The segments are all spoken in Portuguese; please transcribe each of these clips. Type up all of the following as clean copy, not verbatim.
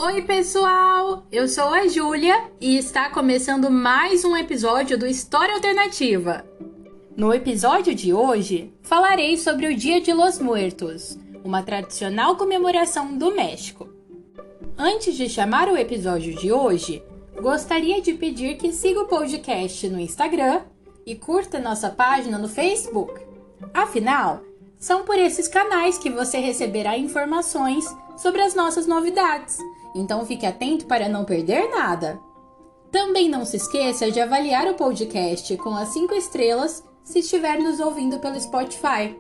Oi, pessoal! Eu sou a Júlia e está começando mais um episódio do História Alternativa. No episódio de hoje, falarei sobre o Dia de los Muertos, uma tradicional comemoração do México. Antes de chamar o episódio de hoje, gostaria de pedir que siga o podcast no Instagram e curta nossa página no Facebook. Afinal, são por esses canais que você receberá informações sobre as nossas novidades, então fique atento para não perder nada. Também não se esqueça de avaliar o podcast com as 5 estrelas se estiver nos ouvindo pelo Spotify.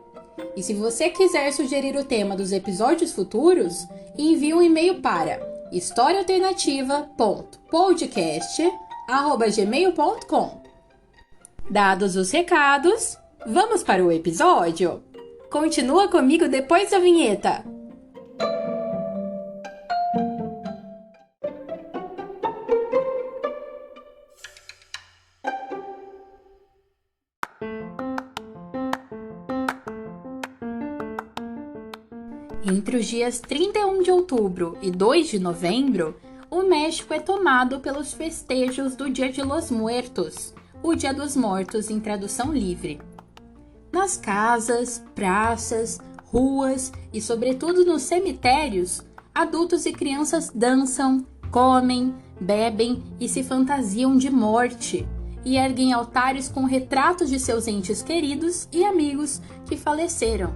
E se você quiser sugerir o tema dos episódios futuros, envie um e-mail para historiaalternativa.podcast@gmail.com. Dados os recados, vamos para o episódio? Continua comigo depois da vinheta! Entre os dias 31 de outubro e 2 de novembro, o México é tomado pelos festejos do Dia de los Muertos, o Dia dos Mortos em tradução livre. Nas casas, praças, ruas e, sobretudo, nos cemitérios, adultos e crianças dançam, comem, bebem e se fantasiam de morte, e erguem altares com retratos de seus entes queridos e amigos que faleceram.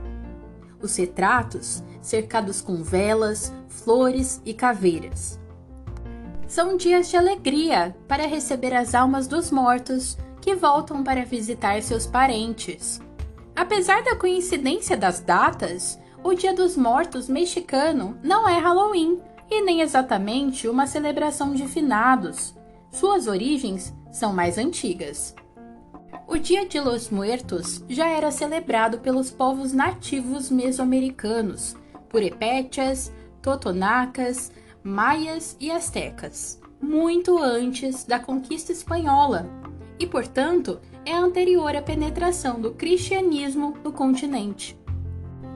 Os retratos, cercados com velas, flores e caveiras. São dias de alegria para receber as almas dos mortos que voltam para visitar seus parentes. Apesar da coincidência das datas, o Dia dos Mortos mexicano não é Halloween e nem exatamente uma celebração de finados. Suas origens são mais antigas. O Dia de los Muertos já era celebrado pelos povos nativos mesoamericanos, purépechas, totonacas, maias e astecas, muito antes da conquista espanhola, e, portanto, é anterior à penetração do cristianismo no continente.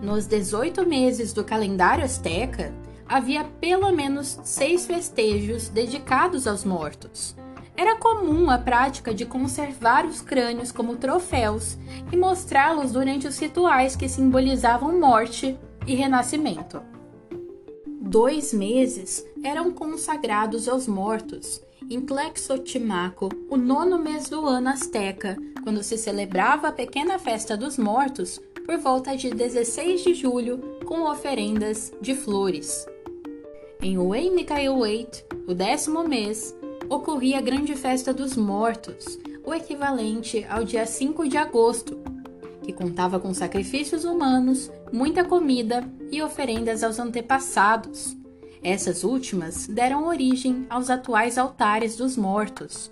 Nos 18 meses do calendário asteca, havia pelo menos 6 festejos dedicados aos mortos. Era comum a prática de conservar os crânios como troféus e mostrá-los durante os rituais que simbolizavam morte e renascimento. 2 meses eram consagrados aos mortos, em Tlexotimaco, o 9º mês do ano asteca, quando se celebrava a pequena festa dos mortos por volta de 16 de julho, com oferendas de flores. Em Hueymicailhuatl, o 10º mês, ocorria a grande festa dos mortos, o equivalente ao dia 5 de agosto, que contava com sacrifícios humanos, muita comida e oferendas aos antepassados. Essas últimas deram origem aos atuais altares dos mortos.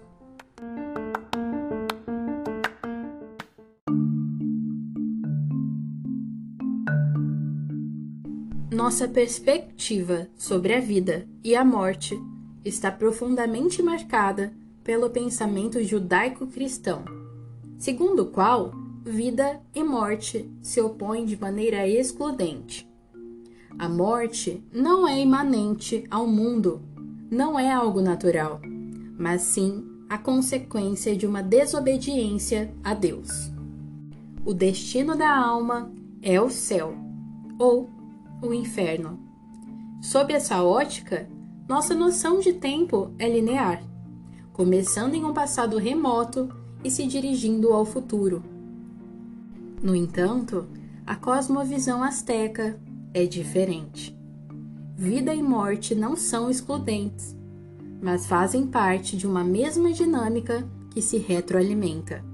Nossa perspectiva sobre a vida e a morte está profundamente marcada pelo pensamento judaico-cristão, segundo o qual vida e morte se opõem de maneira excludente. A morte não é imanente ao mundo, não é algo natural, mas sim a consequência de uma desobediência a Deus. O destino da alma é o céu, ou o inferno. Sob essa ótica, nossa noção de tempo é linear, começando em um passado remoto e se dirigindo ao futuro. No entanto, a cosmovisão asteca é diferente. Vida e morte não são excludentes, mas fazem parte de uma mesma dinâmica que se retroalimenta.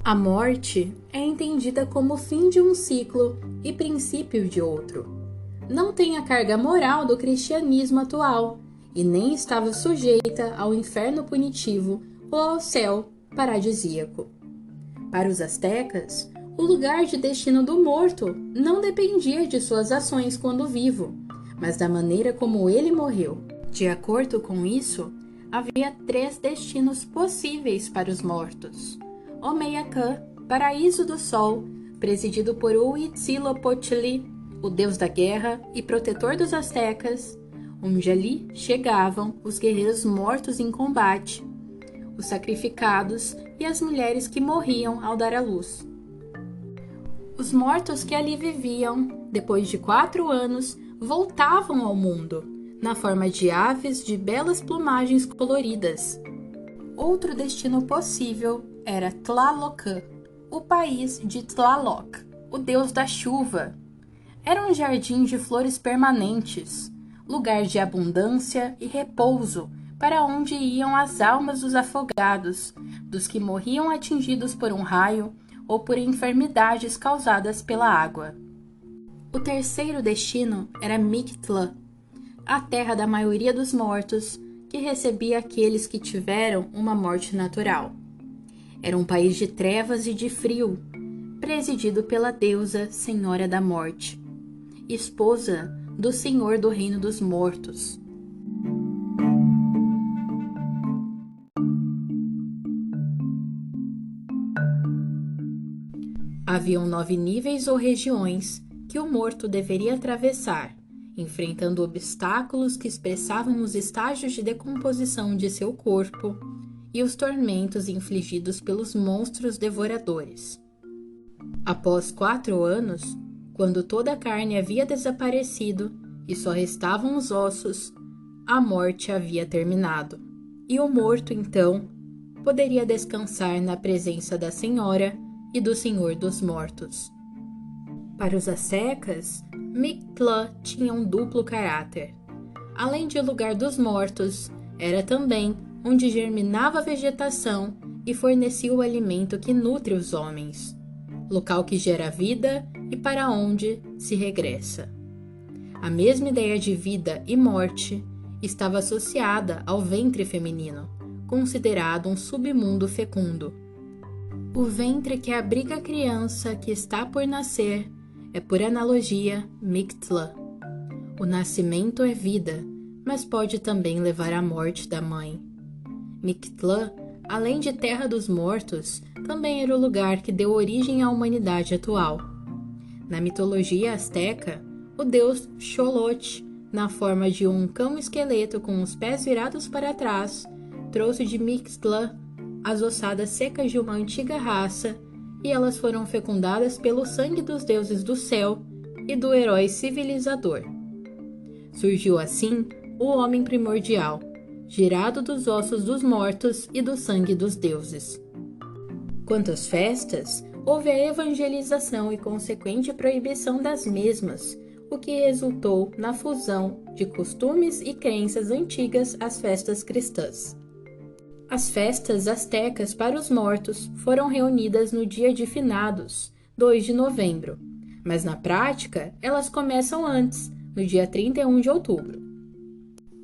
A morte é entendida como o fim de um ciclo e princípio de outro. Não tem a carga moral do cristianismo atual e nem estava sujeita ao inferno punitivo ou ao céu paradisíaco. Para os astecas, o lugar de destino do morto não dependia de suas ações quando vivo, mas da maneira como ele morreu. De acordo com isso, havia 3 destinos possíveis para os mortos: Omeyacan, paraíso do sol, presidido por Huitzilopochtli, o deus da guerra e protetor dos astecas; onde ali chegavam os guerreiros mortos em combate, os sacrificados e as mulheres que morriam ao dar à luz. Os mortos que ali viviam, depois de 4 anos, voltavam ao mundo, na forma de aves de belas plumagens coloridas. Outro destino possível era Tlalocan, o país de Tlaloc, o deus da chuva. Era um jardim de flores permanentes, lugar de abundância e repouso, para onde iam as almas dos afogados, dos que morriam atingidos por um raio ou por enfermidades causadas pela água. O terceiro destino era Mictlan, a terra da maioria dos mortos, que recebia aqueles que tiveram uma morte natural. Era um país de trevas e de frio, presidido pela deusa Senhora da Morte, esposa do Senhor do Reino dos Mortos. Haviam 9 níveis ou regiões que o morto deveria atravessar, enfrentando obstáculos que expressavam os estágios de decomposição de seu corpo e os tormentos infligidos pelos monstros devoradores. Após 4 anos, quando toda a carne havia desaparecido e só restavam os ossos, a morte havia terminado, e o morto, então, poderia descansar na presença da Senhora e do Senhor dos Mortos. Para os astecas, Mictlan tinha um duplo caráter. Além de lugar dos mortos, era também onde germinava a vegetação e fornecia o alimento que nutre os homens, local que gera vida e para onde se regressa. A mesma ideia de vida e morte estava associada ao ventre feminino, considerado um submundo fecundo. O ventre que abriga a criança que está por nascer é, por analogia, Mictlan. O nascimento é vida, mas pode também levar à morte da mãe. Mictlan, além de terra dos mortos, também era o lugar que deu origem à humanidade atual. Na mitologia asteca, o deus Xolotl, na forma de um cão-esqueleto com os pés virados para trás, trouxe de Mictlan as ossadas secas de uma antiga raça, e elas foram fecundadas pelo sangue dos deuses do céu e do herói civilizador. Surgiu assim o homem primordial, gerado dos ossos dos mortos e do sangue dos deuses. Quanto às festas, houve a evangelização e consequente proibição das mesmas, o que resultou na fusão de costumes e crenças antigas às festas cristãs. As festas astecas para os mortos foram reunidas no dia de finados, 2 de novembro, mas na prática elas começam antes, no dia 31 de outubro.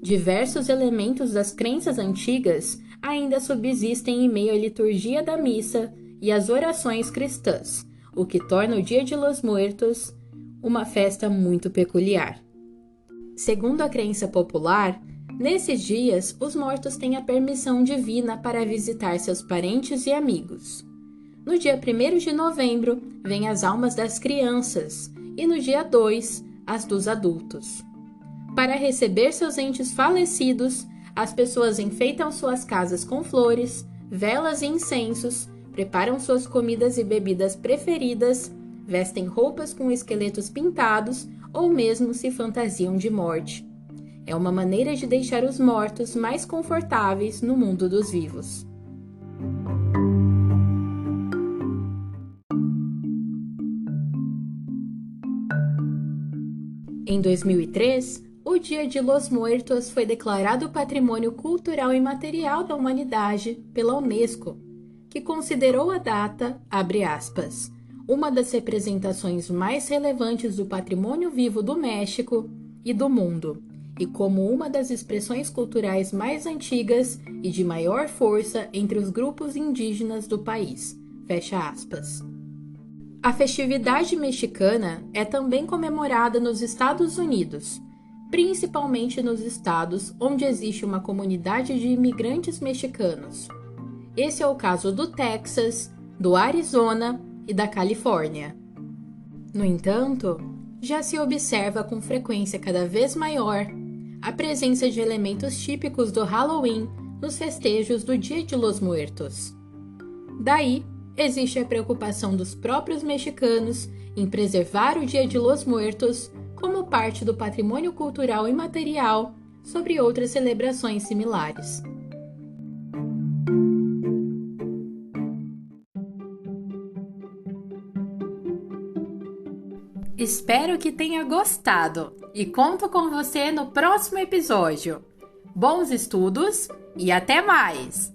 Diversos elementos das crenças antigas ainda subsistem em meio à liturgia da missa e às orações cristãs, o que torna o Dia de los Muertos uma festa muito peculiar. Segundo a crença popular, nesses dias, os mortos têm a permissão divina para visitar seus parentes e amigos. No dia 1º de novembro, vêm as almas das crianças e no dia 2, as dos adultos. Para receber seus entes falecidos, as pessoas enfeitam suas casas com flores, velas e incensos, preparam suas comidas e bebidas preferidas, vestem roupas com esqueletos pintados ou mesmo se fantasiam de morte. É uma maneira de deixar os mortos mais confortáveis no mundo dos vivos. Em 2003, o Dia de los Muertos foi declarado Patrimônio Cultural Imaterial da Humanidade pela Unesco, que considerou a data, abre aspas, uma das representações mais relevantes do patrimônio vivo do México e do mundo, e como uma das expressões culturais mais antigas e de maior força entre os grupos indígenas do país. Fecha aspas. A festividade mexicana é também comemorada nos Estados Unidos, principalmente nos estados onde existe uma comunidade de imigrantes mexicanos. Esse é o caso do Texas, do Arizona e da Califórnia. No entanto, já se observa com frequência cada vez maior a presença de elementos típicos do Halloween nos festejos do Dia de los Muertos. Daí, existe a preocupação dos próprios mexicanos em preservar o Dia de los Muertos como parte do patrimônio cultural imaterial sobre outras celebrações similares. Espero que tenha gostado e conto com você no próximo episódio. Bons estudos e até mais!